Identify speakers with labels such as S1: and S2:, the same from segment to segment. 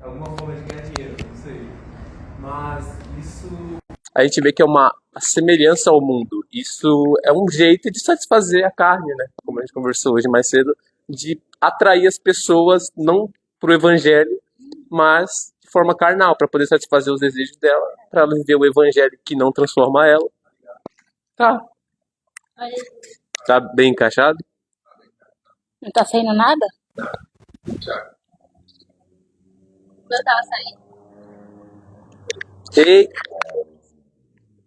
S1: alguma forma de ganhar dinheiro, não sei. Mas isso.
S2: A gente vê que é uma semelhança ao mundo. Isso é um jeito de satisfazer a carne, né? Como a gente conversou hoje mais cedo, de atrair as pessoas não pro evangelho, mas de forma carnal, para poder satisfazer os desejos dela, para ela viver o evangelho que não transforma ela. Tá, tá bem encaixado?
S3: Não tá saindo nada? Não tava saindo.
S2: E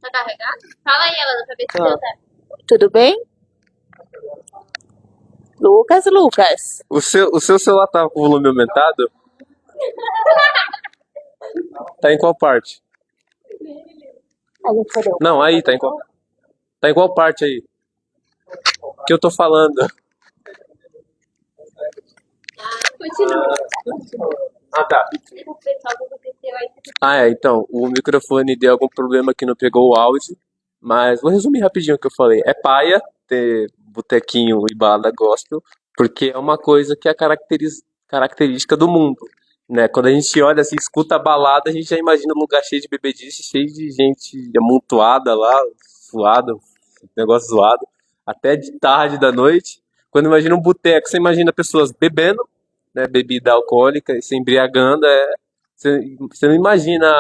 S3: Tá carregado? Fala aí, Alana, pra ver se
S2: Tá.
S3: deu certo. Tudo bem? Lucas.
S2: o seu celular tá com o volume aumentado? Tá em qual parte?
S3: A gente falou.
S2: Não, aí, tá em qual parte aí? Que eu tô falando.
S3: Continua.
S2: Ah, tá.
S3: O pessoal do PC aí.
S2: Então, o microfone deu algum problema que não pegou o áudio, mas vou resumir rapidinho o que eu falei. É paia ter botequinho e balada gospel, porque é uma coisa que é característica do mundo, né? Quando a gente olha assim, escuta a balada, a gente já imagina um lugar cheio de bebedice, cheio de gente amontoada lá, suada, negócio zoado, até de tarde da noite. Quando imagina um boteco, você imagina pessoas bebendo, né, bebida alcoólica e se embriagando, você não imagina,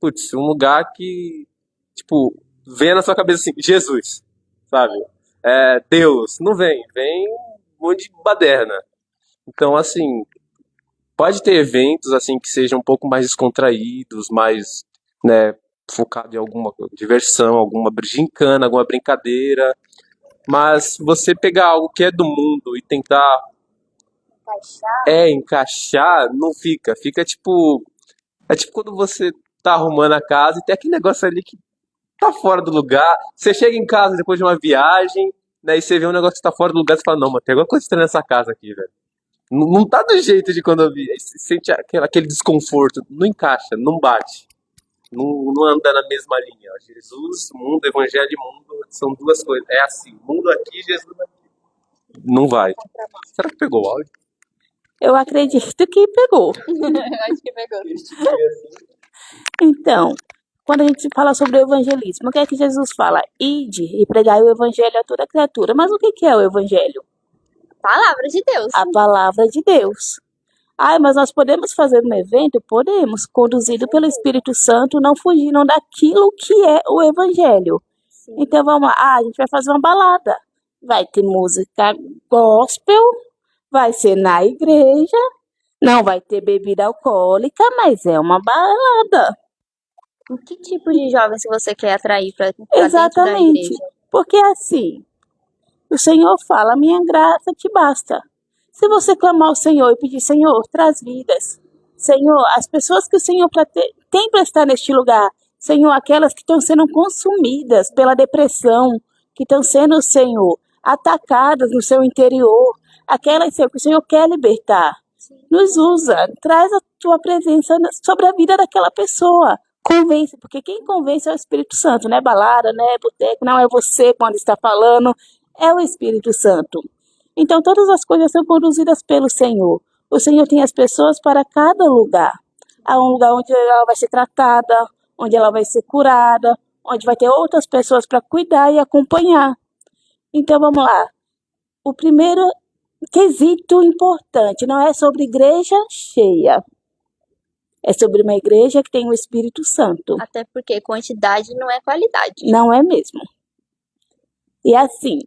S2: putz, um lugar que, tipo, vem na sua cabeça assim, Jesus, sabe? Deus, não vem um monte de baderna. Então, assim, pode ter eventos, assim, que sejam um pouco mais descontraídos, mais, né, focado em alguma diversão, alguma gincana, alguma brincadeira, mas você pegar algo que é do mundo e tentar encaixar, não fica. Fica tipo. É tipo quando você tá arrumando a casa e tem aquele negócio ali que tá fora do lugar. Você chega em casa depois de uma viagem, né? E você vê um negócio que tá fora do lugar, você fala, não, mas tem alguma coisa estranha nessa casa aqui, velho. Não tá do jeito de quando eu vi. Aí você sente aquele desconforto. Não encaixa, não bate. Não anda na mesma linha. Jesus, mundo, evangelho e mundo são duas coisas. É assim, mundo aqui, Jesus aqui. Não vai. Será que pegou o áudio?
S3: Eu acredito que pegou.
S4: Acho que pegou.
S3: Então, quando a gente fala sobre o evangelismo, o que é que Jesus fala? Ide e pregai o evangelho a toda criatura. Mas o que é o evangelho?
S4: Palavra de Deus.
S3: A palavra de Deus. Mas nós podemos fazer um evento? Podemos, conduzido pelo Espírito Santo, não fugindo daquilo que é o evangelho. Então vamos lá, a gente vai fazer uma balada. Vai ter música gospel, vai ser na igreja, não vai ter bebida alcoólica, mas é uma balada.
S4: Que tipo de jovens que você quer atrair pra dentro da
S3: Exatamente.
S4: igreja?
S3: Porque assim, o Senhor fala, minha graça te basta. Se você clamar ao Senhor e pedir, Senhor, traz vidas. Senhor, as pessoas que o Senhor tem para estar neste lugar. Senhor, aquelas que estão sendo consumidas pela depressão, que estão sendo, Senhor, atacadas no seu interior. Aquelas, Senhor, que o Senhor quer libertar. Nos usa, traz a tua presença sobre a vida daquela pessoa. Convence, porque quem convence é o Espírito Santo, não é balada, não é boteco, não é você quando está falando, é o Espírito Santo. Então todas as coisas são conduzidas pelo Senhor. O Senhor tem as pessoas para cada lugar. Há um lugar onde ela vai ser tratada, onde ela vai ser curada, onde vai ter outras pessoas para cuidar e acompanhar. Então vamos lá. O primeiro quesito importante não é sobre igreja cheia. É sobre uma igreja que tem o Espírito Santo.
S4: Até porque quantidade não é qualidade.
S3: Não é mesmo. E assim,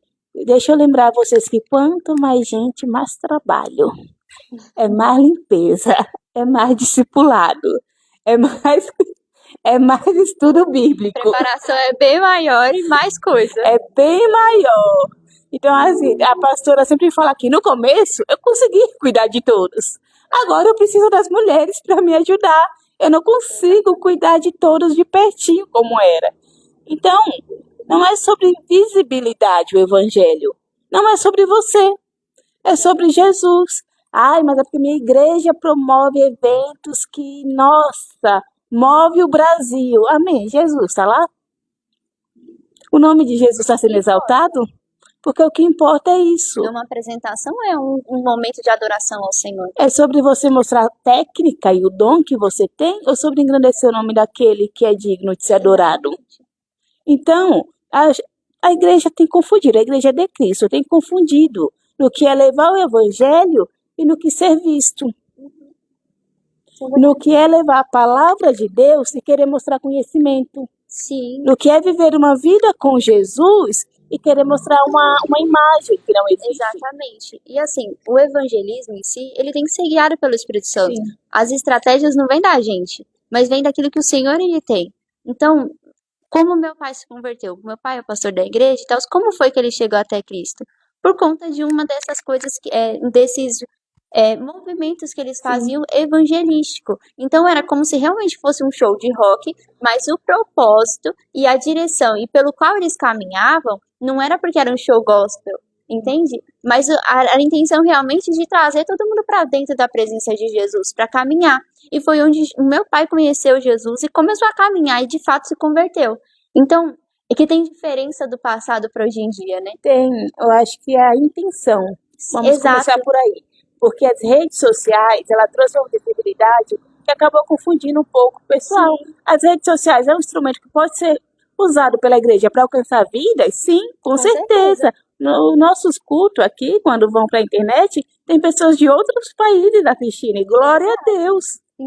S3: deixa eu lembrar vocês que quanto mais gente, mais trabalho. É mais limpeza, é mais discipulado, é mais estudo
S4: A
S3: bíblico.
S4: preparação é bem maior e mais coisa.
S3: É bem maior. Então, assim, a pastora sempre fala aqui, no começo eu consegui cuidar de todos. Agora eu preciso das mulheres para me ajudar. Eu não consigo cuidar de todos de pertinho como era. Então, não é sobre visibilidade o evangelho. Não é sobre você. É sobre Jesus. Mas é porque minha igreja promove eventos que, nossa, move o Brasil. Amém. Jesus está lá? O nome de Jesus está sendo exaltado? Porque o que importa é isso.
S4: Uma apresentação é um momento de adoração ao Senhor.
S3: É sobre você mostrar a técnica e o dom que você tem ou sobre engrandecer o nome daquele que é digno de ser adorado? Então, a igreja tem confundido, a igreja de Cristo tem confundido no que é levar o evangelho e no que ser visto. No que é levar a palavra de Deus e querer mostrar conhecimento.
S4: Sim,
S3: No que é viver uma vida com Jesus e querer mostrar uma imagem que não existe.
S4: exatamente. E assim, o evangelismo em si, ele tem que ser guiado pelo Espírito Santo.
S3: Sim.
S4: As estratégias não vêm da gente, mas vêm daquilo que o Senhor ele tem. Então, como meu pai se converteu? Meu pai é o pastor da igreja e tal. Como foi que ele chegou até Cristo? Por conta de uma dessas coisas, desses movimentos que eles faziam evangelístico. Então era como se realmente fosse um show de rock, mas o propósito e a direção e pelo qual eles caminhavam não era porque era um show gospel, entende? Mas a intenção realmente de trazer todo mundo para dentro da presença de Jesus, para caminhar. E foi onde o meu pai conheceu Jesus e começou a caminhar e de fato se converteu. Então, é que tem diferença do passado para hoje em dia, né?
S3: Tem, eu acho que é a intenção. Vamos
S4: Exato.
S3: começar por aí. Porque as redes sociais, ela trouxe uma visibilidade que acabou confundindo um pouco o pessoal. As redes sociais é um instrumento que pode ser usado pela igreja para alcançar vidas? Sim, com certeza. Nos nossos cultos aqui, quando vão para a internet, tem pessoas de outros países assistindo. E glória a Deus.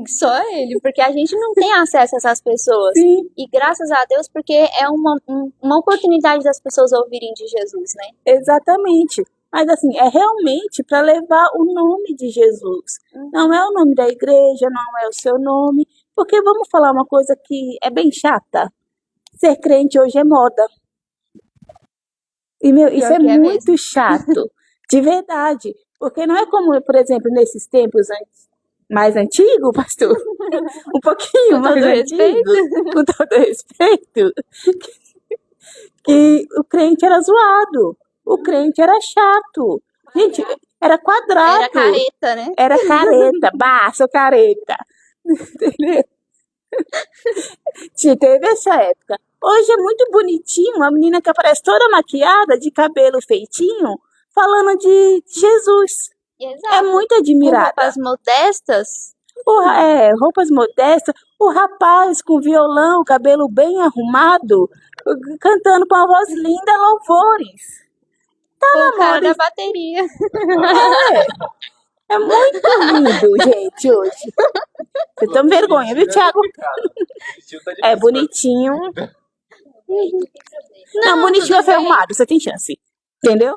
S4: Só ele, porque a gente não tem acesso a essas pessoas.
S3: Sim,
S4: E graças a Deus, porque é uma oportunidade das pessoas ouvirem de Jesus, né?
S3: exatamente. Mas assim, é realmente para levar o nome de Jesus. Não é o nome da igreja, não é o seu nome. Porque vamos falar uma coisa que é bem chata. Ser crente hoje é moda. E, isso
S4: Pior
S3: é
S4: que é
S3: muito chato. De verdade. Porque não é como, por exemplo, nesses tempos mais antigos, pastor. Um pouquinho
S4: Com
S3: mais
S4: todo
S3: antigo. Com todo respeito. Que o crente era zoado. O crente era chato. Gente, era quadrado.
S4: Era careta, né?
S3: Era careta. Bah, sou careta. Entendeu? Teve essa época. Hoje é muito bonitinho, uma menina que aparece toda maquiada, de cabelo feitinho, falando de Jesus.
S4: Exato.
S3: É muito
S4: Com
S3: admirada.
S4: roupas modestas.
S3: Roupas modestas. O rapaz com violão, cabelo bem arrumado, cantando com uma voz linda, louvores.
S4: Com o cara da bateria.
S3: É muito lindo, gente, hoje. Vocês estão vergonha, viu, Thiago? É bonitinho. Não, bonitinho é feio arrumado, você tem chance. Entendeu?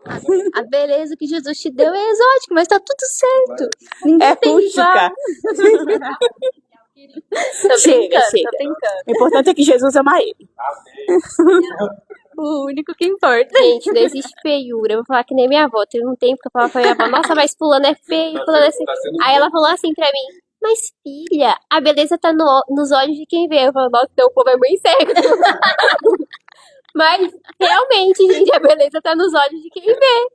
S4: A beleza que Jesus te deu é exótica, mas tá tudo certo. Ninguém
S3: É
S4: tem
S3: rústica.
S4: Tô
S3: Chega,
S4: brincando,
S3: chega.
S4: tô brincando.
S3: O importante é que Jesus ama ele.
S4: O único que importa.
S5: Gente, não existe feiura. Eu vou falar que nem minha avó. Teve um tempo que eu falava pra minha avó, nossa, mas fulano é feio, fulano é assim. Aí ela falou assim pra mim, mas filha, a beleza tá nos olhos de quem vê. Eu falo, nossa, então o povo é muito cego. Mas, realmente, gente, a beleza tá nos olhos de quem vê.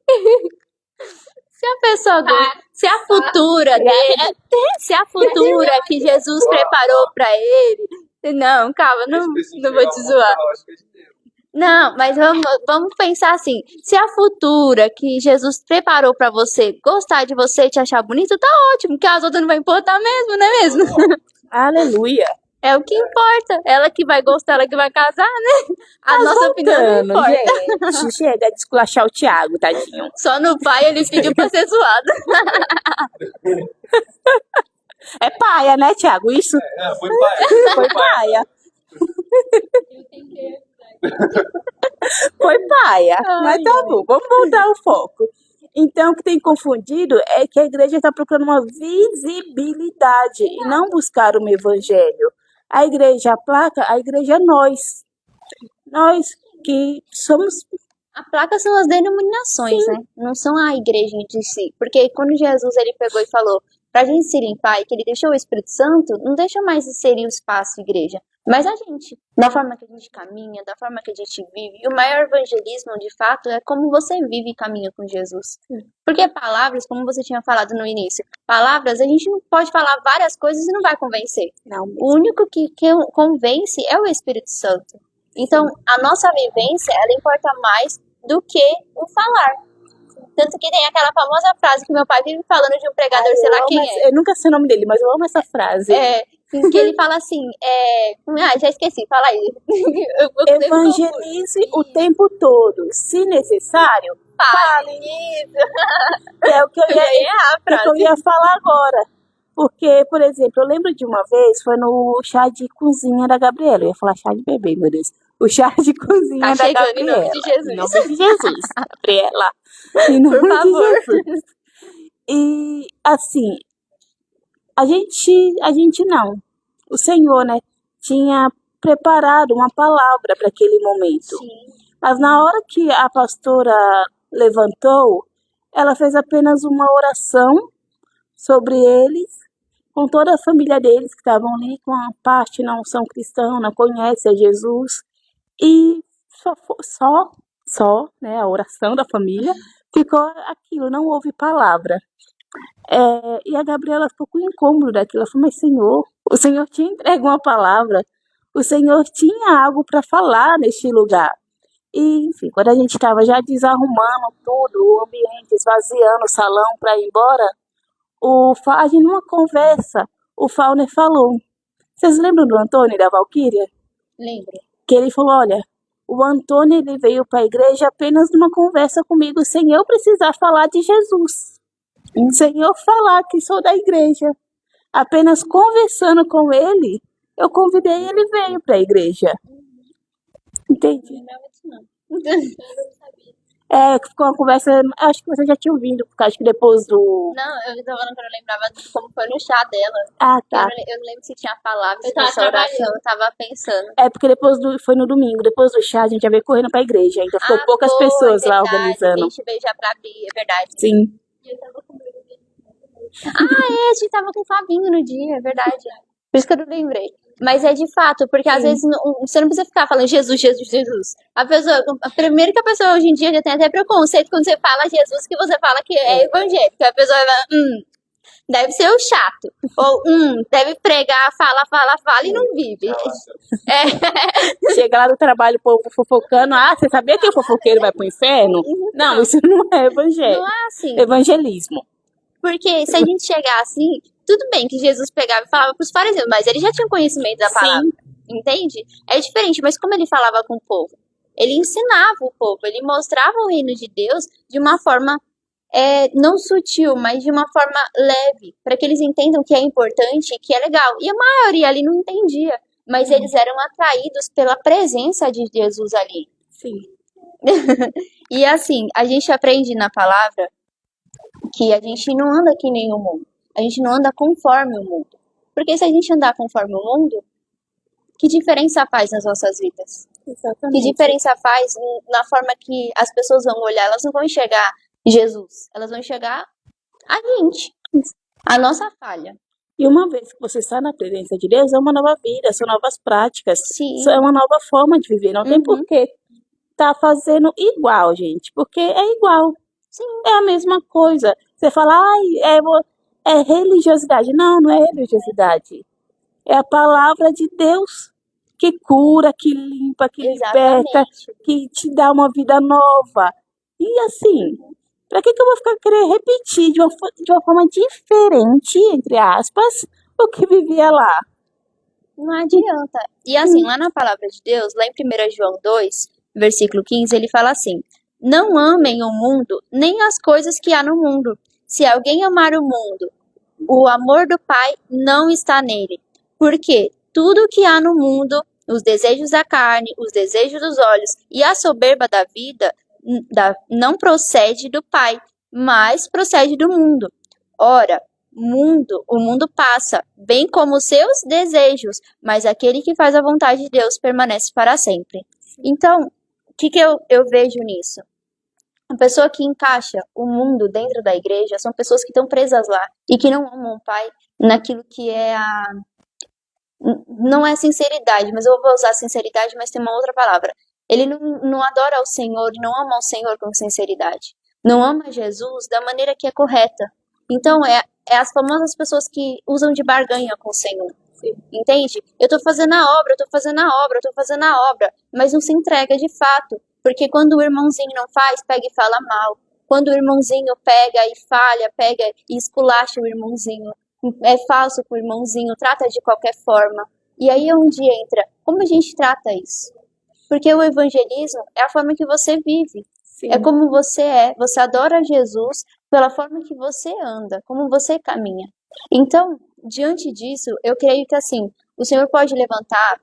S5: Se a pessoa gosta, se a futura dele, se a futura que Jesus preparou pra ele. Não, calma, não vou te zoar. Não, mas vamos pensar assim. Se a futura que Jesus preparou pra você gostar de você, te achar bonito, tá ótimo, que as outras não vai importar mesmo, não é mesmo?
S3: Aleluia.
S4: É o que importa. Ela que vai gostar, ela que vai casar, né? A nossa opinião não
S3: Voltando,
S4: importa.
S3: gente. Chega de esculachar o Thiago, tadinho.
S4: Só no pai ele pediu pra ser zoado.
S3: É paia, né, Thiago? Isso
S1: Foi pai.
S3: foi paia. Foi paia. Mas tá bom, vamos voltar ao foco. Então, o que tem confundido é que a igreja está procurando uma visibilidade e não buscar um evangelho. A igreja, a placa, a igreja é nós. Nós que somos.
S4: A placa são as denominações, né? Não são a igreja de si. Porque quando Jesus ele pegou e falou pra gente se limpar e que ele deixou o Espírito Santo, não deixa mais de ser o espaço igreja, mas a gente. Da forma que a gente caminha, da forma que a gente vive. E o maior evangelismo, de fato, é como você vive e caminha com Jesus. Porque palavras, como você tinha falado no início, palavras, a gente não pode falar várias coisas e não vai convencer.
S3: Não,
S4: O único que convence é o Espírito Santo. Então, a nossa vivência, ela importa mais
S5: do que o falar. Tanto que tem aquela famosa frase que meu pai vive falando de um pregador, sei lá quem é.
S3: Eu nunca sei o nome dele, mas eu amo essa frase.
S5: Em que ele fala assim, já esqueci, fala aí. Eu sempre confundo.
S3: Evangelize o tempo todo. Se necessário,
S5: Fale.
S3: é o que eu
S5: Eu ia errar a
S3: é o que eu
S5: frase.
S3: ia falar agora. Porque, por exemplo, eu lembro de uma vez, foi no chá de cozinha da Gabriela. Eu ia falar chá de bebê, meu Deus. O chá de cozinha
S5: Tá
S3: da
S5: chegando em
S3: Gabriela.
S5: nome de Jesus.
S3: Em nome de Jesus, Gabriela. Em
S5: Por
S3: nome de
S5: favor.
S3: Jesus. E, assim, a gente não. O Senhor, né, tinha preparado uma palavra para aquele momento.
S5: Sim.
S3: Mas na hora que a pastora levantou, ela fez apenas uma oração sobre eles, com toda a família deles que estavam ali, com a parte não são cristãos, não conhece a Jesus. E só, né, a oração da família, ficou aquilo, não houve palavra. E a Gabriela ficou com incômodo daquilo. Ela falou, mas Senhor, o Senhor tinha entregue uma palavra, o Senhor tinha algo para falar neste lugar. E, enfim, quando a gente estava já desarrumando tudo, o ambiente, esvaziando o salão para ir embora, a gente numa conversa, o Fauner falou, vocês lembram do Antônio e da Valquíria?
S5: Lembro.
S3: Que ele falou, olha, o Antônio ele veio para a igreja apenas numa conversa comigo, sem eu precisar falar de Jesus. Sem eu falar que sou da igreja. Apenas conversando com ele, eu convidei e ele veio para a igreja. Entende?
S5: Não lembro disso, não.
S3: Ficou uma conversa, acho que você já tinha ouvido, porque acho que depois do...
S5: Não, eu tava falando que eu não lembrava de como foi no chá dela.
S3: Ah, tá.
S5: Eu não lembro se tinha palavra, se
S6: Eu tava
S5: fosse oração,
S6: trabalhando.
S5: eu tava pensando.
S3: Porque foi no domingo, depois do chá, a gente já veio correndo pra igreja, então ficou poucas
S5: foi,
S3: pessoas lá
S5: verdade,
S3: organizando.
S5: A gente veio já pra abrir, é verdade.
S3: Sim.
S6: E eu tava com medo dele.
S5: A gente tava com o Fabinho no dia, é verdade. Por isso que eu não lembrei. Mas é de fato, porque às
S3: Sim.
S5: vezes você não precisa ficar falando Jesus, Jesus, Jesus. Primeiro que a pessoa hoje em dia já tem até preconceito quando você fala Jesus, que você fala que é evangélico. A pessoa vai, deve ser o chato. Ou, deve pregar, fala e não vive.
S3: Chega lá no trabalho, o povo fofocando. Ah, você sabia que o fofoqueiro vai pro inferno? Não, isso não é evangelho.
S5: Não é assim.
S3: Evangelismo.
S5: Porque se a gente chegar assim, tudo bem que Jesus pegava e falava pros fariseus, mas ele já tinha conhecimento da palavra.
S3: Sim.
S5: Entende? É diferente, mas como ele falava com o povo? Ele ensinava o povo, ele mostrava o reino de Deus de uma forma não sutil, mas de uma forma leve, para que eles entendam que é importante e que é legal. E a maioria ali não entendia, mas eles eram atraídos pela presença de Jesus ali.
S3: Sim.
S5: E assim, a gente aprende na palavra que a gente não anda que nem o mundo. A gente não anda conforme o mundo. Porque se a gente andar conforme o mundo, que diferença faz nas nossas vidas? Que
S3: Exatamente.
S5: diferença faz na forma que as pessoas vão olhar? Elas não vão enxergar Jesus, elas vão enxergar a gente, a nossa falha.
S3: E uma vez que você está na presença de Deus, é uma nova vida, são novas práticas.
S5: Sim.
S3: Isso é uma nova forma de viver. Não tem
S5: Uhum.
S3: por que tá fazendo igual, gente. Porque é igual.
S5: Sim.
S3: É a mesma coisa. Você fala, é religiosidade. Não, não é religiosidade. É a palavra de Deus que cura, que limpa, que liberta,
S5: Exatamente.
S3: que te dá uma vida nova. E assim, pra que eu vou ficar querer repetir de uma forma diferente, entre aspas, o que vivia lá?
S5: Não adianta. E assim, lá na palavra de Deus, lá em 1 João 2, versículo 15, ele fala assim: não amem o mundo, nem as coisas que há no mundo. Se alguém amar o mundo, o amor do Pai não está nele. Porque tudo que há no mundo, os desejos da carne, os desejos dos olhos e a soberba da vida, não procede do Pai, mas procede do mundo. Ora, o mundo passa, bem como os seus desejos, mas aquele que faz a vontade de Deus permanece para sempre. Então, o que eu vejo nisso? A pessoa que encaixa o mundo dentro da igreja são pessoas que estão presas lá e que não amam o Pai naquilo que é não é sinceridade, mas eu vou usar sinceridade, mas tem uma outra palavra. Ele não adora ao Senhor, não ama ao Senhor com sinceridade. Não ama Jesus da maneira que é correta. Então, é as famosas pessoas que usam de barganha com o Senhor.
S3: Sim.
S5: Entende? Eu tô fazendo a obra, mas não se entrega de fato.
S4: Porque quando o irmãozinho não faz, pega e fala mal. Quando o irmãozinho pega e falha, pega e esculacha o irmãozinho, é falso com o irmãozinho, trata de qualquer forma. E aí é onde entra, como a gente trata isso? Porque o evangelismo é a forma que você vive. É
S3: Sim.
S4: como você é. Você adora Jesus pela forma que você anda, como você caminha. Então, diante disso, eu creio que assim, o Senhor pode levantar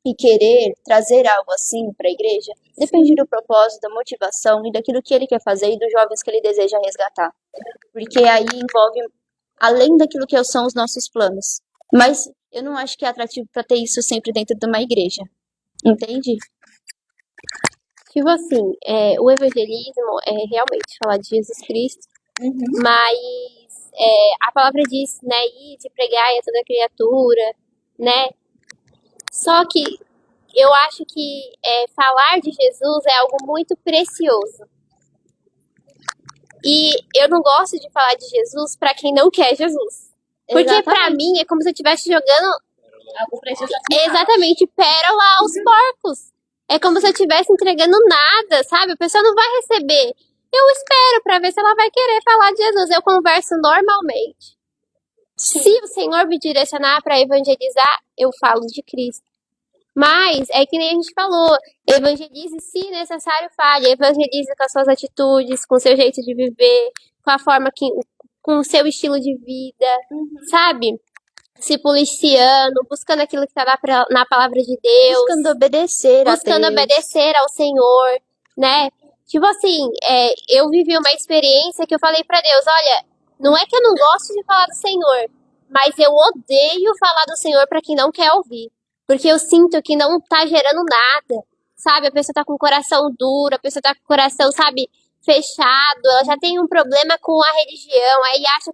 S4: e querer trazer algo assim para a igreja, depende do propósito, da motivação e daquilo que ele quer fazer e dos jovens que ele deseja resgatar. Porque aí envolve além daquilo que são os nossos planos. Mas eu não acho que é atrativo para ter isso sempre dentro de uma igreja. Entende?
S5: Tipo assim, o evangelismo é realmente falar de Jesus Cristo, mas a palavra diz, né, ir de pregar a toda criatura, né? Só que eu acho que falar de Jesus é algo muito precioso. E eu não gosto de falar de Jesus pra quem não quer Jesus. Porque pra
S4: Exatamente.
S5: mim é como se eu estivesse jogando
S3: Algo precioso.
S5: exatamente pérola aos porcos. É como se eu estivesse entregando nada, sabe? A pessoa não vai receber. Eu espero pra ver se ela vai querer falar de Jesus. Eu converso normalmente. Se o Senhor me direcionar pra evangelizar, eu falo de Cristo. Mas é que nem a gente falou, evangelize se necessário fale, evangelize com as suas atitudes, com o seu jeito de viver, com a forma que, com o seu estilo de vida, sabe? Se policiando, buscando aquilo que tá na palavra de Deus,
S4: Buscando obedecer a
S5: buscando
S4: Deus.
S5: obedecer ao Senhor, né? Tipo assim, eu vivi uma experiência que eu falei pra Deus, olha, não é que eu não gosto de falar do Senhor, mas eu odeio falar do Senhor pra quem não quer ouvir. Porque eu sinto que não tá gerando nada, sabe? A pessoa tá com o coração duro, a pessoa tá com o coração, sabe, fechado, ela já tem um problema com a religião, aí acha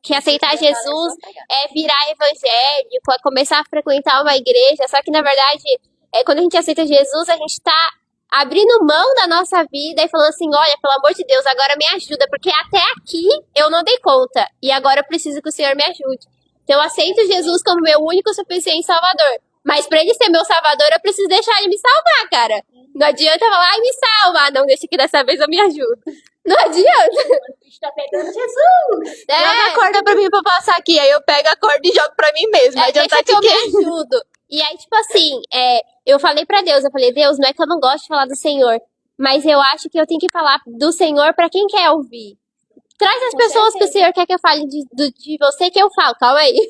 S5: que aceitar Jesus é virar evangélico, é começar a frequentar uma igreja, só que na verdade, quando a gente aceita Jesus, a gente tá abrindo mão da nossa vida e falando assim, olha, pelo amor de Deus, agora me ajuda, porque até aqui eu não dei conta, e agora eu preciso que o Senhor me ajude. Então eu aceito Jesus como meu único suficiente Salvador. Mas pra ele ser meu salvador, eu preciso deixar ele me salvar, cara. Não adianta falar, ai, me salva. Não, deixa que dessa vez eu me ajudo. Não adianta.
S3: Está pegando Jesus.
S4: Joga a corda pra mim pra passar aqui. Aí eu pego a corda e jogo pra mim mesmo. Não adianta
S5: deixa que eu
S4: te
S5: me ajudo. E aí, tipo assim, eu falei pra Deus, Deus, não é que eu não gosto de falar do Senhor, mas eu acho que eu tenho que falar do Senhor pra quem quer ouvir. Traz as pessoas que o Senhor quer que eu fale de você que eu falo. Calma aí.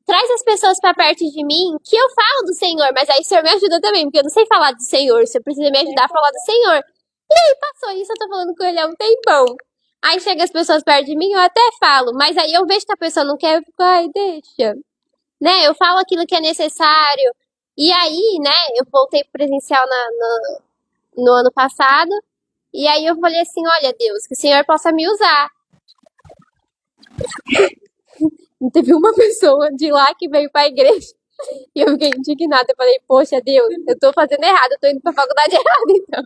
S5: Traz as pessoas pra perto de mim que eu falo do Senhor, mas aí o Senhor me ajuda também, porque eu não sei falar do Senhor, o Senhor precisa me ajudar a falar do Senhor. E aí passou isso, eu tô falando com ele há um tempão. Aí chega as pessoas perto de mim, eu até falo, mas aí eu vejo que a pessoa não quer, eu fico, ai, deixa. Né, eu falo aquilo que é necessário. E aí, né, eu voltei pro presencial no ano passado, e aí eu falei assim, olha Deus, que o Senhor possa me usar. Não teve uma pessoa de lá que veio pra igreja. E eu fiquei indignada. Eu falei, poxa, Deus, eu tô fazendo errado, eu tô indo pra faculdade errada, então.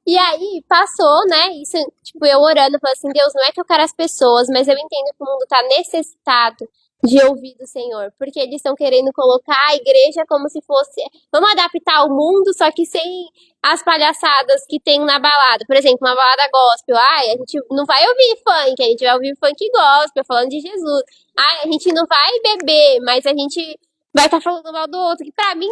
S5: E aí, passou, né? Isso, tipo, eu orando, falei assim, Deus, não é que eu quero as pessoas, mas eu entendo que o mundo tá necessitado de ouvir do Senhor. Porque eles estão querendo colocar a igreja como se fosse... Vamos adaptar o mundo, só que sem as palhaçadas que tem na balada. Por exemplo, uma balada gospel. Ai, a gente não vai ouvir funk, a gente vai ouvir funk gospel, falando de Jesus. Ai, a gente não vai beber, mas a gente vai estar falando mal do outro. Que pra mim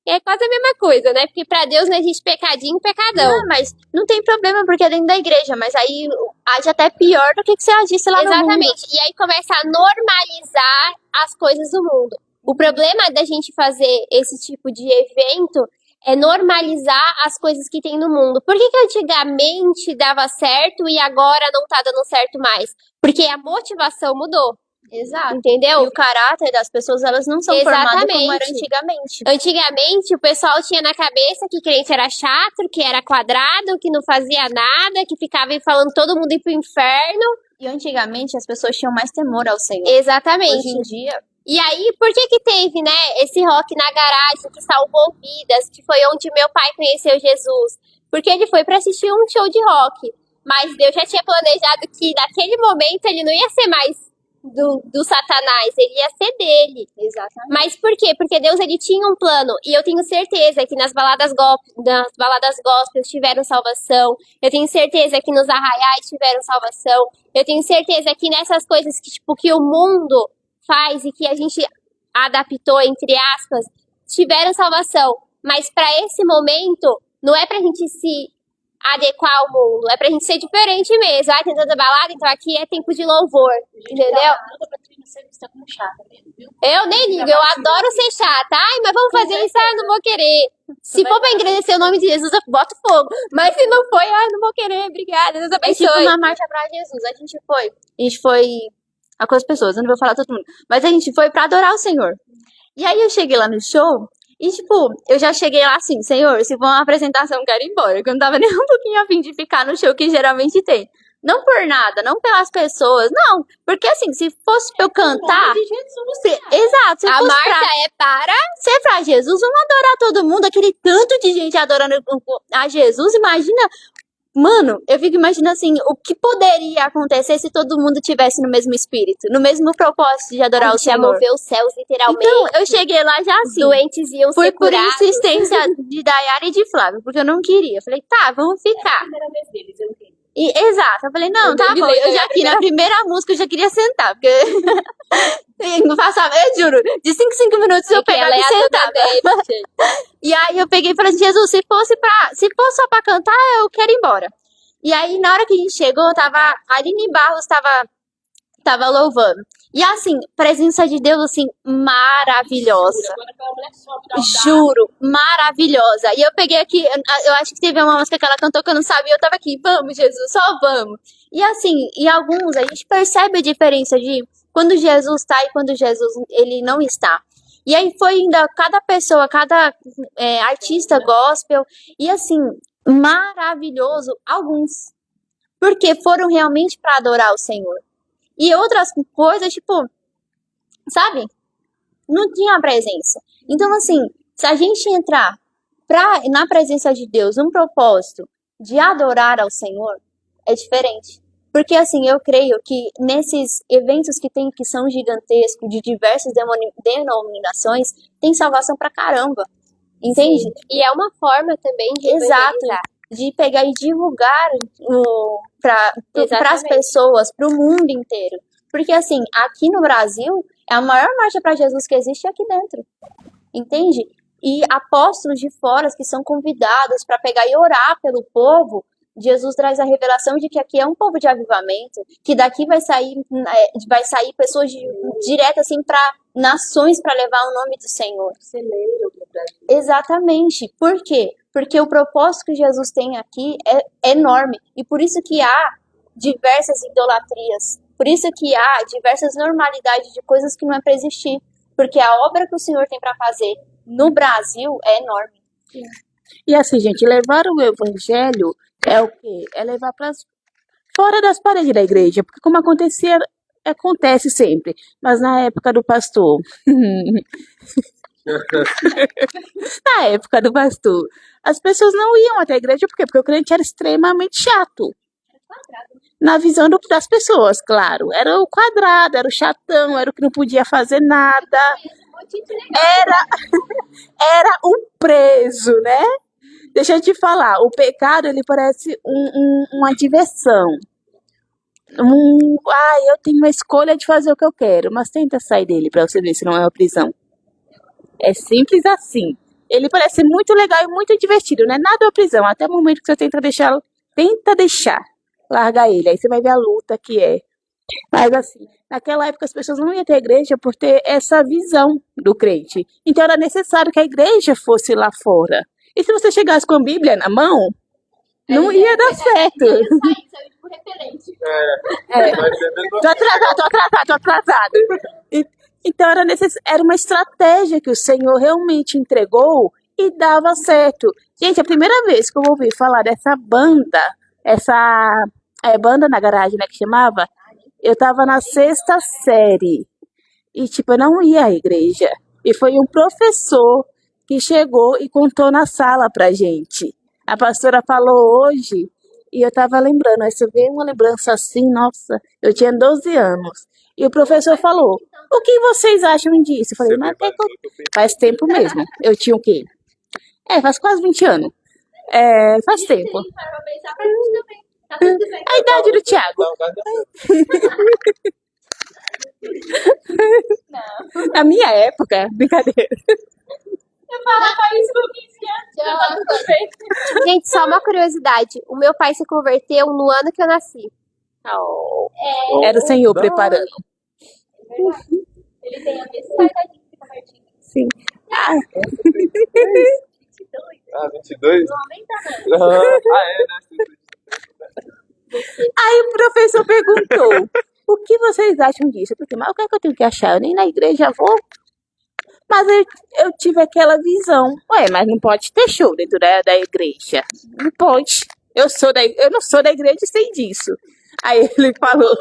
S5: é quase a mesma coisa, né? Porque pra Deus não existe pecadinho, pecadão.
S4: Não, mas não tem problema, porque é dentro da igreja. Mas aí age até pior do que você agisse lá no mundo.
S5: Exatamente. E aí começa a normalizar as coisas do mundo. O problema da gente fazer esse tipo de evento é normalizar as coisas que tem no mundo. Por que antigamente dava certo e agora não tá dando certo mais? Porque a motivação mudou.
S4: Exato.
S5: Entendeu?
S4: E o caráter das pessoas, elas não são formadas como era antigamente.
S5: Antigamente, o pessoal tinha na cabeça que crente era chato, que era quadrado, que não fazia nada, que ficava falando todo mundo ir pro inferno.
S4: E antigamente as pessoas tinham mais temor ao Senhor.
S5: Exatamente.
S4: Hoje em dia...
S5: E aí, por que teve, né, esse rock na garagem que salvou vidas, que foi onde meu pai conheceu Jesus? Porque ele foi pra assistir um show de rock. Mas Deus já tinha planejado que naquele momento ele não ia ser mais do Satanás, ele ia ser dele.
S4: Exatamente.
S5: Mas por quê? Porque Deus ele tinha um plano. E eu tenho certeza que nas baladas gospels tiveram salvação. Eu tenho certeza que nos arraiais tiveram salvação. Eu tenho certeza que nessas coisas que, tipo, que o mundo faz e que a gente adaptou, entre aspas, tiveram salvação. Mas para esse momento, não é pra gente se adequar ao mundo, é pra gente ser diferente mesmo. Ai, tem tanta balada, então aqui é tempo de louvor, entendeu? Eu nem ligo, eu adoro ser chata. Ai, mas vamos fazer isso, ai, eu não vou querer. Se for pra engrandecer o nome de Jesus, eu boto fogo. Mas se não foi, ai, não vou querer, obrigada, Deus
S4: É tipo
S5: abençoe.
S4: uma marcha pra Jesus. A gente foi com as pessoas, eu não vou falar todo mundo, mas a gente foi pra adorar o Senhor. E aí eu cheguei lá no show e, tipo, eu já cheguei lá assim, Senhor, se for uma apresentação, eu quero ir embora. Que eu não tava nem um pouquinho a fim de ficar no show que geralmente tem. Não por nada, não pelas pessoas, não. Porque assim, se fosse pra eu cantar. Exato, se
S5: A
S4: fosse
S5: marcha é para...
S4: se é pra Jesus, vamos adorar todo mundo, aquele tanto de gente adorando a Jesus, imagina. Mano, eu fico imaginando assim, o que poderia acontecer se todo mundo tivesse no mesmo espírito, no mesmo propósito de adorar
S5: A
S4: o
S5: gente ia
S4: Senhor.
S5: mover os céus, literalmente.
S4: Então, eu cheguei lá já
S5: Os
S4: assim.
S5: doentes iam
S4: Foi
S5: ser
S4: por
S5: curados.
S4: insistência de Dayara e de Flávio, porque eu não queria. Eu falei, tá, vamos ficar. Exato, eu falei, não, tá bom. Eu já aqui, na primeira música, eu já queria sentar, porque eu passava, eu juro, de 5 em 5 minutos eu
S5: Porque
S4: pegava
S5: ela
S4: e
S5: é a
S4: sentava.
S5: toda gente.
S4: E aí eu peguei e falei assim, Jesus, se fosse só pra cantar, eu quero ir embora. E aí, na hora que a gente chegou, a Aline Barros tava louvando. E assim, presença de Deus, assim, maravilhosa. Juro, maravilhosa. E eu peguei aqui, eu acho que teve uma música que ela cantou que eu não sabia, eu tava aqui, vamos, Jesus, só vamos. E assim, em alguns, a gente percebe a diferença de quando Jesus tá e quando Jesus, ele não está. E aí foi ainda cada pessoa, cada artista gospel, e assim, maravilhoso, alguns. Porque foram realmente para adorar o Senhor. E outras coisas, tipo, sabe? Não tinha presença. Então, assim, se a gente entrar na presença de Deus, um propósito de adorar ao Senhor, é diferente. Porque, assim, eu creio que nesses eventos que são gigantescos, de diversas denominações, tem salvação pra caramba. Entende?
S5: Sim. E é uma forma também de
S4: Exato.
S5: evangelizar.
S4: De pegar e divulgar para as
S5: Exatamente.
S4: pessoas, para o mundo inteiro. Porque, assim, aqui no Brasil, é a maior marcha para Jesus que existe aqui dentro. Entende? E apóstolos de fora que são convidados para pegar e orar pelo povo, Jesus traz a revelação de que aqui é um povo de avivamento, que daqui vai sair pessoas direto assim para nações para levar o nome do Senhor. Exatamente. Por quê? Porque o propósito que Jesus tem aqui é enorme. E por isso que há diversas idolatrias. Por isso que há diversas normalidades de coisas que não é para existir. Porque a obra que o Senhor tem para fazer no Brasil é enorme.
S3: E assim, gente, levar o evangelho é o quê? É levar para fora das paredes da igreja. Porque como acontece sempre. Mas na época do pastor... Na época do pastor, as pessoas não iam até a igreja, por quê? Porque o crente era extremamente chato. Na visão das pessoas, claro. Era o quadrado, era o chatão, era o que não podia fazer nada. Era o preso, né? Deixa eu te falar, o pecado, ele parece uma diversão. Eu tenho a escolha de fazer o que eu quero, mas tenta sair dele pra você ver se não é uma prisão. É simples assim. Ele parece muito legal e muito divertido, não é nada uma prisão. Até o momento que você tenta deixar, largar ele. Aí você vai ver a luta que é. Mas assim, naquela época as pessoas não iam ter igreja por ter essa visão do crente. Então era necessário que a igreja fosse lá fora. E se você chegasse com a Bíblia na mão, não ia dar certo. Tô atrasado. Então era uma estratégia que o Senhor realmente entregou e dava certo. Gente, a primeira vez que eu ouvi falar dessa banda, banda na garagem, né, que chamava, eu tava na 6ª série. E tipo, eu não ia à igreja. E foi um professor que chegou e contou na sala pra gente. A pastora falou hoje E eu tava lembrando, aí você vê uma lembrança assim, nossa, eu tinha 12 anos. E o professor falou, o que vocês acham disso? Eu falei, mas faz tempo mesmo. Eu tinha o quê? Faz quase 20 anos. Faz tempo.
S5: Sim, para pensar pra gente também. Tá tudo bem.
S3: A idade do Thiago. Na minha época, brincadeira.
S5: Eu falava isso com 15 anos. Já tá tudo bem. Gente, só uma curiosidade. O meu pai se converteu no ano que eu nasci.
S3: Era o Senhor preparando.
S5: Ele tem a mesma idade que convertido.
S3: Sim. Ah,
S2: 22?
S5: Não aumenta
S2: Ah,
S5: não.
S2: é, né?
S3: aí o professor perguntou, o que vocês acham disso? Eu falei, mas o que é que eu tenho que achar? Eu nem na igreja vou. Mas eu tive aquela visão. Mas não pode ter show dentro da igreja. Não pode. Eu não sou da igreja e sei disso. Aí ele falou,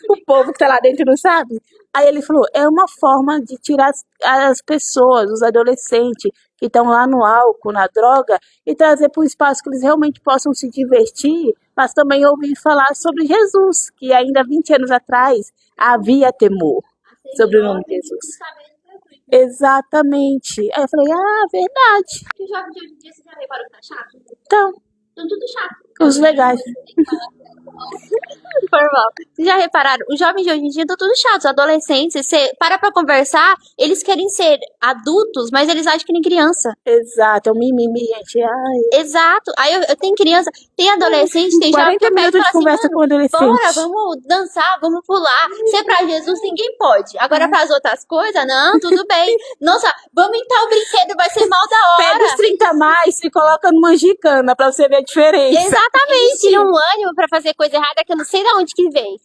S3: o povo que tá lá dentro não sabe. Aí ele falou, é uma forma de tirar as pessoas, os adolescentes que estão lá no álcool, na droga, e trazer para um espaço que eles realmente possam se divertir, mas também ouvir falar sobre Jesus, que ainda 20 anos atrás havia temor sobre o nome de Jesus. Exatamente. Aí eu falei, verdade.
S5: Que jovem de hoje em dia você já reparou que tá chato?
S3: Então,
S5: Estão tudo chato.
S3: os legais.
S5: Formal. Vocês já repararam? Os jovens de hoje em dia estão tudo chatos. Adolescentes, você para pra conversar, eles querem ser adultos, mas eles agem que nem criança.
S3: Exato, é o mimimi, gente. Ai,
S5: Exato. Aí eu tenho criança, tem adolescente, tem jovem
S3: 40
S5: que eu pego e
S3: minutos de
S5: falo assim,
S3: conversa
S5: mano,
S3: com o adolescente.
S5: bora, vamos dançar, vamos pular. Se é pra Jesus, ninguém pode. Agora pras outras coisas, não, tudo bem. Nossa, vamos entrar o brinquedo, vai ser mal da
S3: Pega os
S5: hora.
S3: 30 a mais e coloca numa gicana pra você ver a diferença.
S5: Exatamente, tira um ânimo pra fazer coisa errada que eu não sei de onde que vem.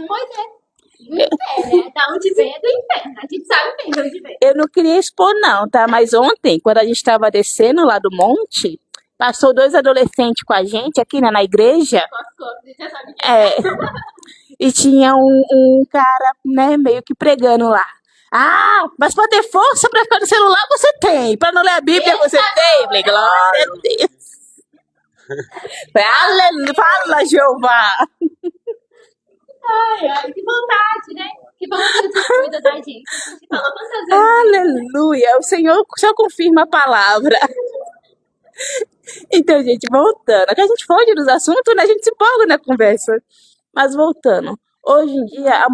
S5: Pois é. Do inferno, né? Da onde vem é do inferno. A gente sabe bem de onde vem.
S3: Eu não queria expor, não, tá? Mas ontem, quando a gente estava descendo lá do monte, passou 2 adolescentes com a gente aqui, né, na igreja.
S5: A gente já sabe
S3: E tinha um cara, né, meio que pregando lá. Mas pra ter força pra ficar no celular, você tem. Pra não ler a Bíblia, você tem. Eu falei, glória a Deus. Falei, aleluia, fala, Jeová.
S5: Ai, que vontade, né? Que bom que Jesus cuida da gente. A gente falou quantas vezes.
S3: Aleluia. O Senhor só confirma a palavra. Então, gente, voltando. Que a gente foge dos assuntos, né? A gente se empolga na conversa. Mas voltando. Hoje em dia, a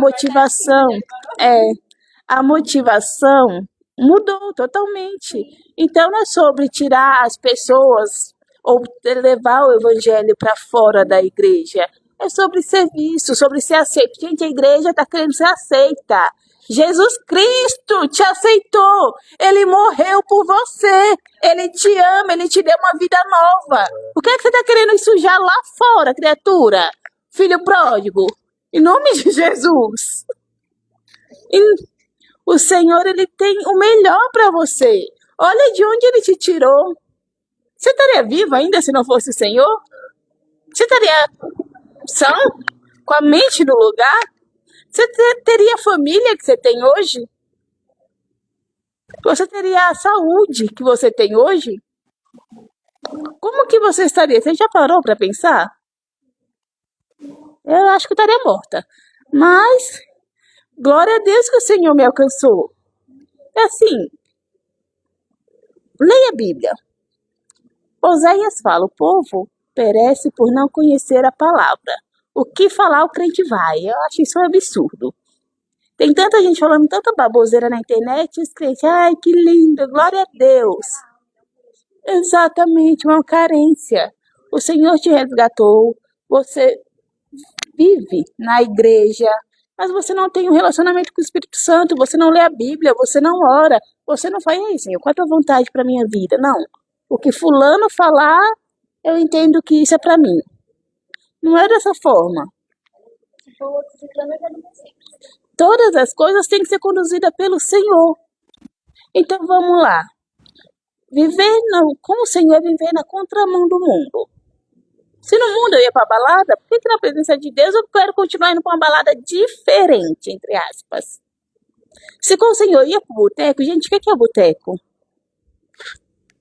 S3: motivação mudou totalmente. Então, não é sobre tirar as pessoas ou levar o evangelho para fora da igreja. É sobre serviço, sobre ser aceito. Gente, a igreja está querendo ser aceita. Jesus Cristo te aceitou. Ele morreu por você. Ele te ama, ele te deu uma vida nova. O que é que você está querendo sujar lá fora, criatura? Filho pródigo. Em nome de Jesus. O Senhor, ele tem o melhor para você. Olha de onde ele te tirou. Você estaria vivo ainda se não fosse o Senhor? Você estaria sã? Com a mente no lugar? Você teria a família que você tem hoje? Você teria a saúde que você tem hoje? Como que você estaria? Você já parou para pensar? Eu acho que eu estaria morta. Mas, glória a Deus que o Senhor me alcançou. É assim, leia a Bíblia. Oséias fala, o povo perece por não conhecer a palavra. O que falar o crente vai. Eu acho isso um absurdo. Tem tanta gente falando tanta baboseira na internet e os crentes, ai, que lindo, glória a Deus. Exatamente, uma carência. O Senhor te resgatou, você vive na igreja, mas você não tem um relacionamento com o Espírito Santo, você não lê a Bíblia, você não ora, você não faz, ei, Senhor, qual é a tua vontade para minha vida? Não. O que fulano falar, eu entendo que isso é para mim. Não é dessa forma. Todas as coisas têm que ser conduzidas pelo Senhor. Então vamos lá. Com o Senhor é viver na contramão do mundo. Se no mundo eu ia para balada, por que na presença de Deus eu quero continuar indo para uma balada diferente, entre aspas? Se com o Senhor eu ia para o boteco, gente, o que é o boteco?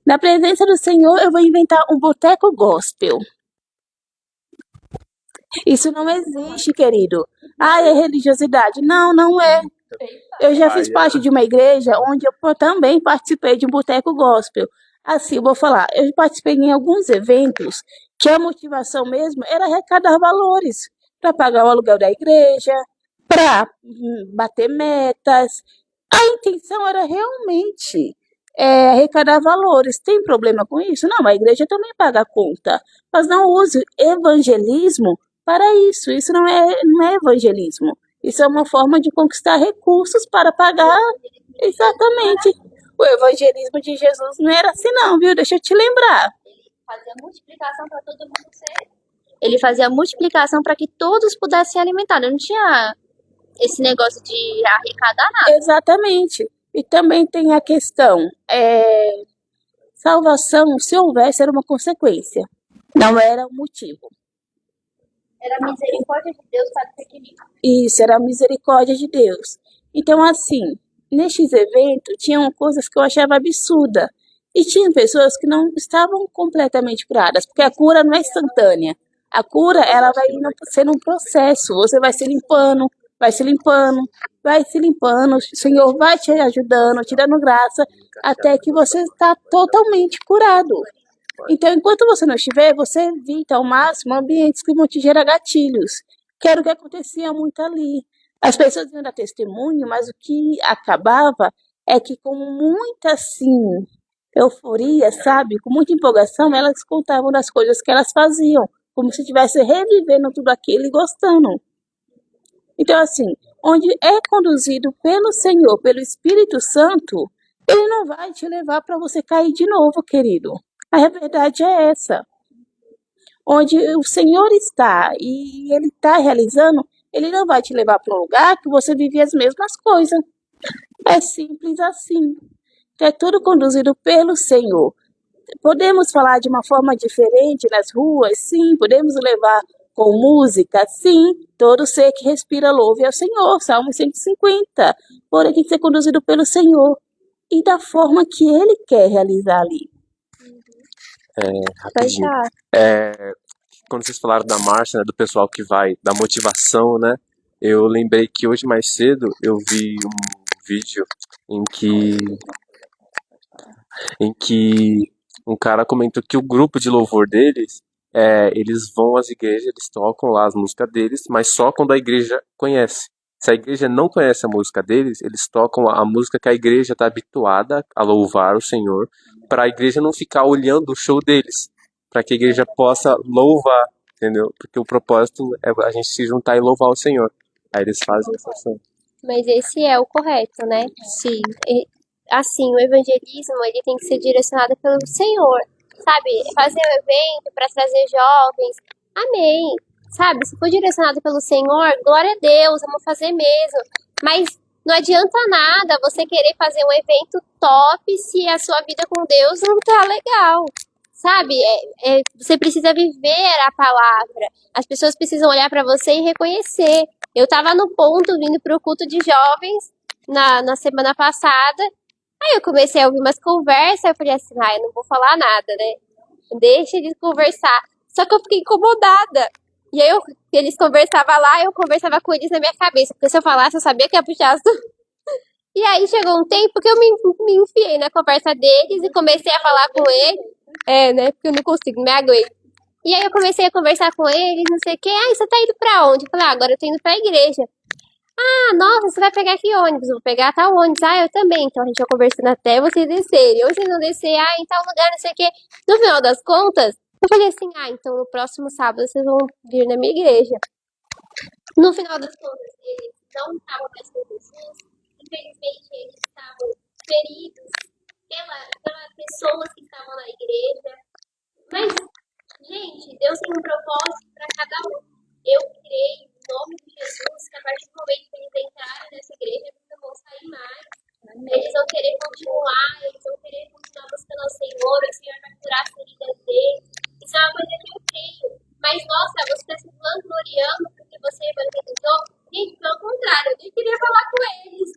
S3: Na presença do Senhor eu vou inventar um boteco gospel. Isso não existe, querido. Ah, é religiosidade. Não, não é. Eu já fiz parte de uma igreja onde eu também participei de um boteco gospel. Assim, eu vou falar, eu participei em alguns eventos que a motivação mesmo era arrecadar valores para pagar o aluguel da igreja, para bater metas. A intenção era realmente arrecadar valores. Tem problema com isso? Não, a igreja também paga a conta. Mas não use evangelismo para isso. Isso não é evangelismo. Isso é uma forma de conquistar recursos para pagar. Exatamente. O evangelismo de Jesus não era assim, não, viu? Deixa eu te lembrar.
S5: Fazia multiplicação para todo mundo ser. Ele fazia multiplicação para que todos pudessem se alimentar. Não tinha esse negócio de arrecadar nada.
S3: Exatamente. E também tem a questão: salvação, se houvesse, era uma consequência, não era um motivo.
S5: Era a misericórdia de Deus para o pequenino.
S3: Isso, era a misericórdia de Deus. Então, assim, nestes eventos, tinham coisas que eu achava absurda. E tinha pessoas que não estavam completamente curadas, porque a cura não é instantânea. A cura, ela vai sendo um processo. Você vai se limpando, vai se limpando, vai se limpando. O Senhor vai te ajudando, te dando graça, até que você está totalmente curado. Então, enquanto você não estiver, você evita ao máximo ambientes que vão te gerar gatilhos, que era o que acontecia muito ali. As pessoas iam dar testemunho, mas o que acabava é que com muita, assim, euforia, sabe, com muita empolgação, elas contavam das coisas que elas faziam, como se estivesse revivendo tudo aquilo e gostando. Então, assim, onde é conduzido pelo Senhor, pelo Espírito Santo, ele não vai te levar para você cair de novo, querido. A verdade é essa. Onde o Senhor está e Ele está realizando, Ele não vai te levar para um lugar que você vive as mesmas coisas. É simples assim. É tudo conduzido pelo Senhor. Podemos falar de uma forma diferente nas ruas? Sim. Podemos levar com música? Sim. Todo ser que respira louve ao Senhor. Salmo 150. Porém, tem que ser conduzido pelo Senhor e da forma que Ele quer realizar ali.
S2: Rapidinho. Quando vocês falaram da marcha, né, do pessoal que vai, da motivação, né? Eu lembrei que hoje mais cedo eu vi um vídeo em que um cara comentou que o grupo de louvor deles, eles vão às igrejas, eles tocam lá as músicas deles, mas só quando a igreja conhece. Se a igreja não conhece a música deles, eles tocam a música que a igreja está habituada a louvar o Senhor, para a igreja não ficar olhando o show deles, para que a igreja possa louvar, entendeu? Porque o propósito é a gente se juntar e louvar o Senhor. Aí eles fazem essa ação.
S5: Mas esse é o correto, né?
S3: Sim.
S5: Assim, o evangelismo, ele tem que ser direcionado pelo Senhor, sabe? Fazer um evento para trazer jovens, amém, sabe? Se for direcionado pelo Senhor, glória a Deus, vamos fazer mesmo. Mas não adianta nada você querer fazer um evento top se a sua vida com Deus não tá legal, sabe? Você precisa viver a palavra. As pessoas precisam olhar para você e reconhecer. Eu tava no ponto, vindo pro culto de jovens na semana passada. Aí eu comecei a ouvir umas conversas, eu falei assim, eu não vou falar nada, né? Deixa eles conversar. Só que eu fiquei incomodada. E aí eles conversavam lá, eu conversava com eles na minha cabeça. Porque se eu falasse, eu sabia que ia puxar assunto. E aí chegou um tempo que eu me enfiei na conversa deles e comecei a falar com eles. Né? Porque eu não consigo, me aguento. E aí eu comecei a conversar com eles, não sei o quê. Você tá indo pra onde? Eu falei, agora eu tô indo pra igreja. Nossa, você vai pegar que ônibus? Vou pegar tal ônibus. Eu também. Então a gente vai conversando até vocês descerem. Ou se não descer, em tal lugar, não sei o quê. No final das contas, eu falei assim, então no próximo sábado vocês vão vir na minha igreja. No final das contas, eles não estavam mais com Jesus. Infelizmente, eles estavam feridos pelas pessoas que estavam na igreja. Mas, gente, Deus tem um propósito para cada um. Eu creio, em nome de Jesus, que a partir do momento que eles entrarem nessa igreja, eles não vão sair mais. Eles vão querer continuar, eles vão querer continuar buscando ao Senhor, o Senhor vai curar as feridas deles. Isso é uma coisa que eu creio. Mas, nossa, você está se vangloriando porque você evangelizou? Gente, pelo contrário, eu nem queria falar com eles.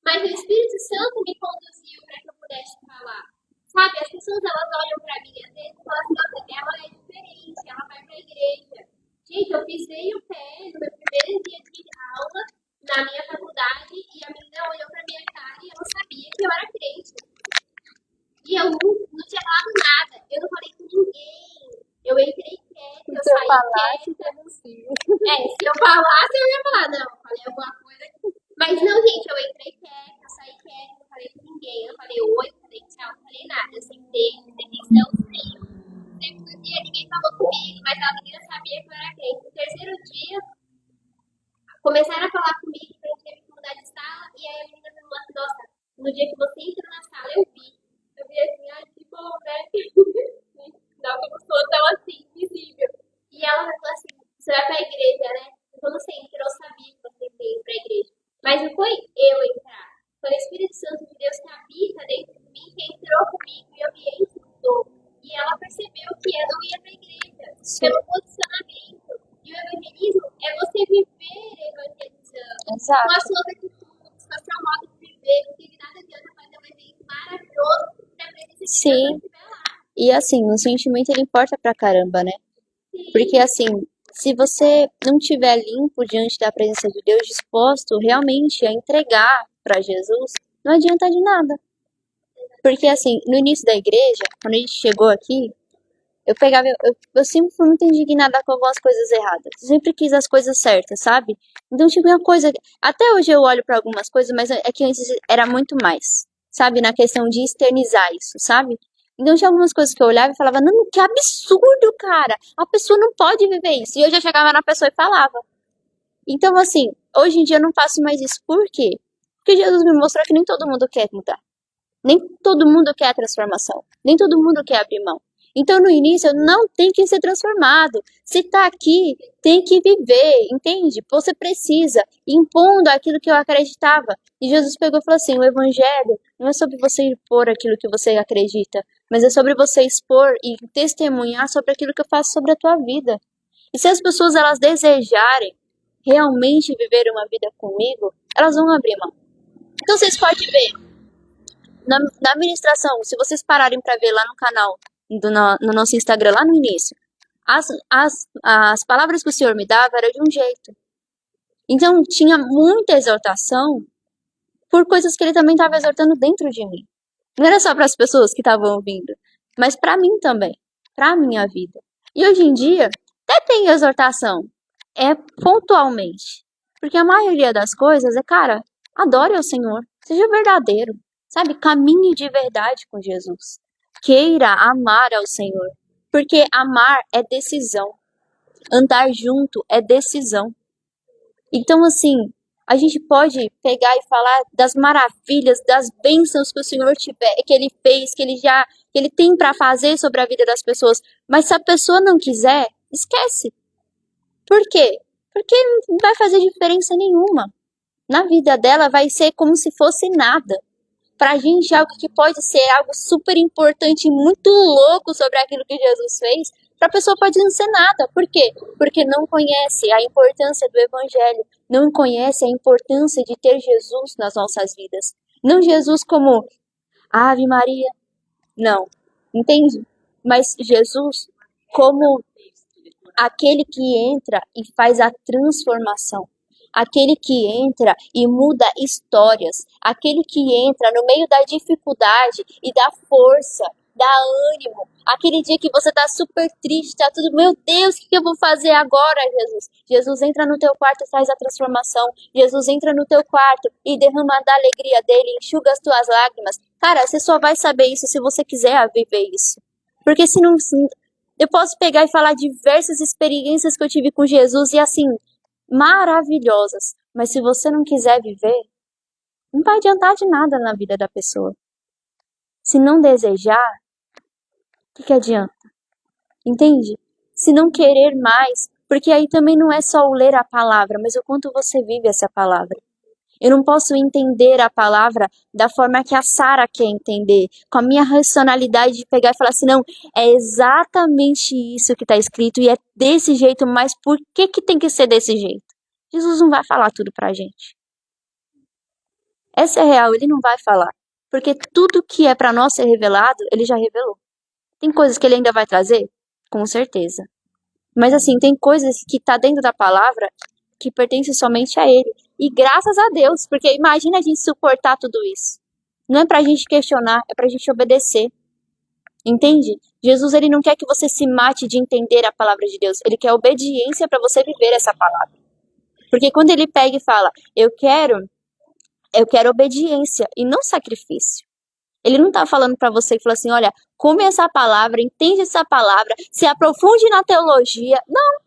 S5: Mas o Espírito Santo me conduziu para que eu pudesse falar. Sabe, as pessoas, elas olham para mim às vezes e falam assim, nossa, ela é diferente, ela vai para a igreja. Gente, eu pisei o pé no meu primeiro dia de aula na minha faculdade e a menina olhou pra minha cara e eu não sabia que eu era crente. E eu não tinha falado nada. Eu não falei com ninguém. Eu entrei quieta, eu saí quieta. Se eu falasse, eu ia falar, não, eu falei alguma coisa. Mas não, gente, eu entrei quieta, eu saí quieta, não falei com ninguém. Eu falei oi, falei tchau, não falei nada. Eu sentei, sem. Segundo dia, ninguém falou comigo, mas a menina sabia que eu era crente. No terceiro dia, começaram a falar comigo, que a gente teve que mudar de sala, e aí a menina falou assim, nossa, no dia que você entrou na sala, eu vi. Eu vi assim, ai, que bom, né? Não, que eu não sou tão assim, visível. E ela falou assim, você vai pra igreja, né? Quando você entrou, eu sabia que você veio pra igreja. Mas não foi eu entrar. Foi o Espírito Santo de Deus que habita dentro de mim, que entrou comigo e eu me ensinou. E ela percebeu que eu não ia pra igreja. Pelo posicionamento. E o evangelismo é você viver evangelizando. Com
S4: Exato.
S5: as suas atitudes, com o seu modo de viver. Porque de nada adianta fazer um evento maravilhoso se a presença de Deus
S4: Sim.
S5: não estiver lá.
S4: E assim, o sentimento ele importa pra caramba, né? Porque assim, se você não estiver limpo diante da presença de Deus, disposto realmente a entregar pra Jesus, não adianta de nada. Porque assim, no início da igreja, quando a gente chegou aqui, eu sempre fui muito indignada com algumas coisas erradas. Eu sempre quis as coisas certas, sabe? Então, tipo, uma coisa. Até hoje eu olho pra algumas coisas, mas é que antes era muito mais, sabe? Na questão de externizar isso, sabe? Então tinha algumas coisas que eu olhava e falava, não, que absurdo, cara! A pessoa não pode viver isso. E eu já chegava na pessoa e falava. Então, assim, hoje em dia eu não faço mais isso. Por quê? Porque Jesus me mostrou que nem todo mundo quer mudar. Nem todo mundo quer a transformação. Nem todo mundo quer abrir mão. Então, no início, não tem que ser transformado. Se tá aqui, tem que viver, entende? Você precisa, impondo aquilo que eu acreditava. E Jesus pegou e falou assim, o evangelho não é sobre você impor aquilo que você acredita, mas é sobre você expor e testemunhar sobre aquilo que eu faço sobre a tua vida. E se as pessoas, elas desejarem realmente viver uma vida comigo, elas vão abrir mão. Então, vocês podem ver, na ministração, se vocês pararem para ver lá no canal, no nosso Instagram, lá no início, as palavras que o Senhor me dava eram de um jeito. Então, tinha muita exortação por coisas que ele também estava exortando dentro de mim. Não era só para as pessoas que estavam ouvindo, mas para mim também, para a minha vida. E hoje em dia, até tem exortação, é pontualmente. Porque a maioria das coisas é, cara, adore ao Senhor, seja verdadeiro, sabe? Caminhe de verdade com Jesus. Queira amar ao Senhor, porque amar é decisão. Andar junto é decisão. Então, assim, a gente pode pegar e falar das maravilhas, das bênçãos que o Senhor que ele fez, que ele tem para fazer sobre a vida das pessoas. Mas se a pessoa não quiser, esquece. Por quê? Porque não vai fazer diferença nenhuma. Na vida dela vai ser como se fosse nada. Pra gente, algo que pode ser algo super importante e muito louco sobre aquilo que Jesus fez, pra pessoa pode não ser nada. Por quê? Porque não conhece a importância do Evangelho, não conhece a importância de ter Jesus nas nossas vidas. Não Jesus como Ave Maria, não, entende? Mas Jesus como aquele que entra e faz a transformação. Aquele que entra e muda histórias, aquele que entra no meio da dificuldade e dá força, dá ânimo, aquele dia que você tá super triste, tá tudo, meu Deus, o que eu vou fazer agora, Jesus? Jesus entra no teu quarto e faz a transformação, Jesus entra no teu quarto e derrama da alegria dele, enxuga as tuas lágrimas. Cara, você só vai saber isso se você quiser viver isso, porque se não, eu posso pegar e falar diversas experiências que eu tive com Jesus e assim, maravilhosas, mas se você não quiser viver, não vai adiantar de nada na vida da pessoa. Se não desejar, o que adianta? Entende? Se não querer mais, porque aí também não é só o ler a palavra, mas o quanto você vive essa palavra. Eu não posso entender a palavra da forma que a Sara quer entender, com a minha racionalidade de pegar e falar assim, não, é exatamente isso que está escrito e é desse jeito, mas por que tem que ser desse jeito? Jesus não vai falar tudo pra gente. Essa é real, ele não vai falar, porque tudo que é para nós ser revelado, ele já revelou. Tem coisas que ele ainda vai trazer? Com certeza. Mas assim, tem coisas que tá dentro da palavra que pertencem somente a Ele. E graças a Deus, porque imagina a gente suportar tudo isso. Não é pra gente questionar, é pra gente obedecer. Entende? Jesus, ele não quer que você se mate de entender a palavra de Deus. Ele quer obediência para você viver essa palavra. Porque quando ele pega e fala, eu quero obediência e não sacrifício. Ele não tá falando para você e fala assim, olha, come essa palavra, entende essa palavra, se aprofunde na teologia. Não.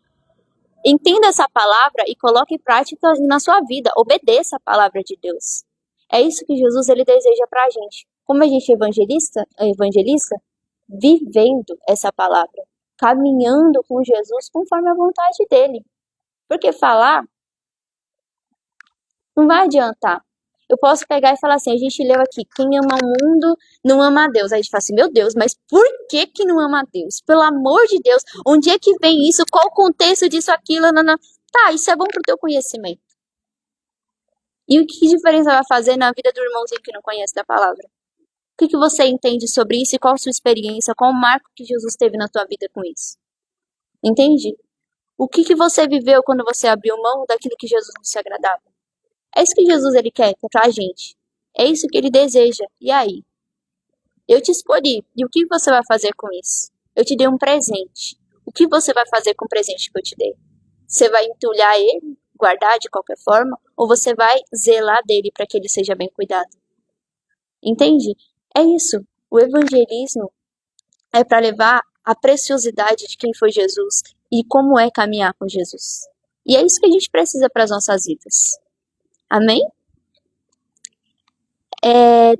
S4: Entenda essa palavra e coloque em prática na sua vida. Obedeça a palavra de Deus. É isso que Jesus ele deseja pra gente. Como a gente é evangelista, vivendo essa palavra, caminhando com Jesus conforme a vontade dele. Porque falar não vai adiantar. Eu posso pegar e falar assim, a gente leu aqui, quem ama o mundo não ama a Deus. Aí a gente fala assim, meu Deus, mas por que não ama a Deus? Pelo amor de Deus, onde é que vem isso? Qual o contexto disso, aquilo? Nanana? Tá, isso é bom pro teu conhecimento. E o que diferença vai fazer na vida do irmãozinho que não conhece da palavra? O que você entende sobre isso e qual a sua experiência, qual o marco que Jesus teve na tua vida com isso? Entende? O que você viveu quando você abriu mão daquilo que Jesus não se agradava? É isso que Jesus ele quer pra gente. É isso que ele deseja. E aí? Eu te escolhi. E o que você vai fazer com isso? Eu te dei um presente. O que você vai fazer com o presente que eu te dei? Você vai entulhar ele, guardar de qualquer forma? Ou você vai zelar dele para que ele seja bem cuidado? Entende? É isso. O evangelismo é para levar a preciosidade de quem foi Jesus e como é caminhar com Jesus. E é isso que a gente precisa para as nossas vidas. Amém?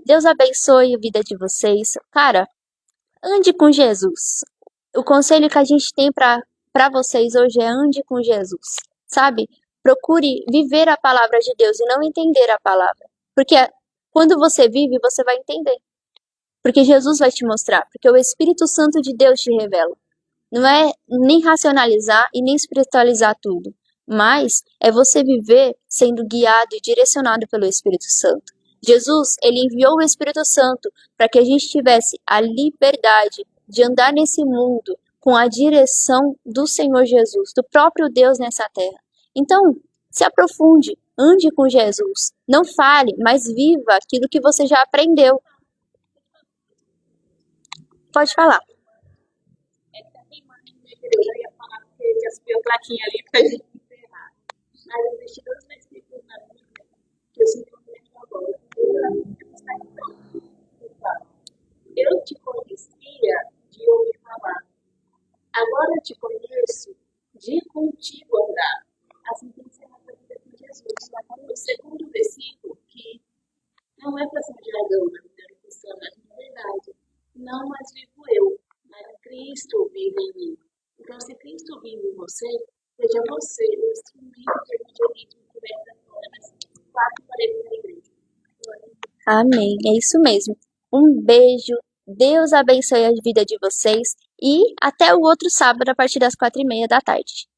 S4: Deus abençoe a vida de vocês. Cara, ande com Jesus. O conselho que a gente tem para vocês hoje é ande com Jesus. Sabe? Procure viver a palavra de Deus e não entender a palavra. Porque quando você vive, você vai entender. Porque Jesus vai te mostrar. Porque o Espírito Santo de Deus te revela. Não é nem racionalizar e nem espiritualizar tudo. Mas é você viver sendo guiado e direcionado pelo Espírito Santo. Jesus, ele enviou o Espírito Santo para que a gente tivesse a liberdade de andar nesse mundo com a direção do Senhor Jesus, do próprio Deus nessa terra. Então, se aprofunde, ande com Jesus. Não fale, mas viva aquilo que você já aprendeu. Pode falar.
S3: Eu já ia falar que já subiu a plaquinha ali pra gente encerrar. Mas eu deixei todas as escrituras na Bíblia que eu simplesmente agora. Eu te conhecia de ouvir falar. Agora eu te conheço de contigo andar. Assim tem que ser na vida com Jesus. O segundo versículo, que não é para ser de dragão na vida cristã, mas na verdade, não mais vivo eu, mas Cristo vive em mim. Então, se Cristo vive em você, seja você o instrumento de evangelismo que começa agora nas 4 paredes da igreja.
S4: Amém. É isso mesmo. Um beijo. Deus abençoe a vida de vocês. E até o outro sábado, a partir das 4:30 da tarde.